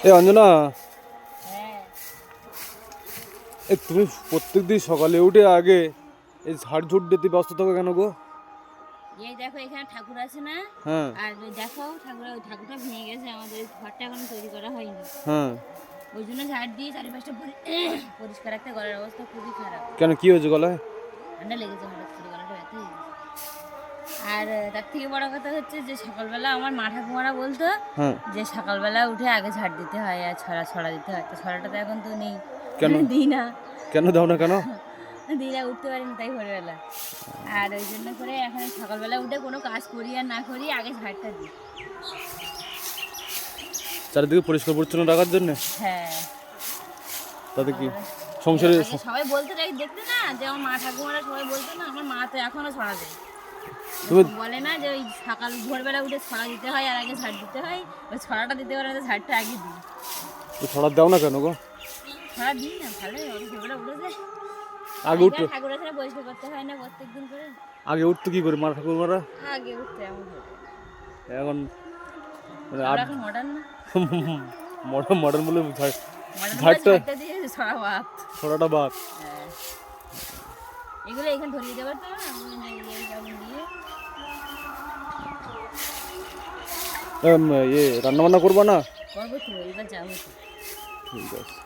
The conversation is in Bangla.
এ অঞ্জনা, হ্যাঁ, তুমি প্রত্যেকদিন সকালে উঠে আগে এই ঝাড়ঝুট দিতে ব্যস্ত থাকো কেন গো? এই দেখো এখানে ঠাকুর আছে না? হ্যাঁ আর ওই দেখো ওই ঠাকুরটা ভেঙে গেছে, আমাদের ঘরটা এখন তৈরি করা হয়নি। হ্যাঁ। ওই জন্য ঝাড় দিয়ে চারিপাশটা পরিষ্কার রাখতে, গলার অবস্থা খুবই খারাপ। কেন, কি হয়েছে গলায়? ঠান্ডা লেগেছে, হঠাৎ করে গলাটা ব্যথা হয়ে গেছে। আর তার থেকে বড় কথা হচ্ছে যে সকালবেলা আমার মা ঠাকুমারা বলতো হ্যাঁ। যে সকালবেলা উঠে আগে ঝাড় দিতে হয় আর ছড়া দিতে হয়। তো ছড়াটা তো এখন তো নেই, কেন? দিই না। কেন দাও না কেন? দিদা উঠতে পারিনি তাই ভোরবেলা। আর ওই জন্য করে এখন সকালবেলা উঠে কোনো কাজ করি আর না করি আগে ঝাড়টা দিই। চারিদিকে পরিষ্কার পরিচ্ছন্ন রাখার জন্য? হ্যাঁ। তাতে কি সংসারে আগে সবাই বলতে দেখতে না যে আমার মা ঠাকুমারা সবাই বলতো না, আমার মা তো এখনো ছড়া দেয়। তুমি বলে না যে ওই সকাল ভোরবেলা উঠে ছড়া দিতে হয় আর আগে ঝাড় দিতে হয়, ওই ছড়াটা দিতে পারে না, ঝাড়টা আগে দিই। ছড়া দাও না কেন গো? ছড়া দিই না, ভালোই অত ভোরবেলা উঠে যায়। আগে উঠতো, ঠাকুর আছে পরিষ্কার করতে হয় না প্রত্যেকদিন করে? আগে উঠতো কি করে মা ঠাকুরমারা? আগে উঠতে এমন এখন মানে আমরা এখন মডার্ন না, মডার্ন মডার্ন বলে ঝাড়টা দিয়ে ছড়া বাদ। ছড়াটা বাদ। হ্যাঁ, এগুলো এখানে ধরিয়ে দেবার তো না, দিয়ে রান্না বান্না করবা না? করবো তো, এবার যাবো তো। ঠিক আছে।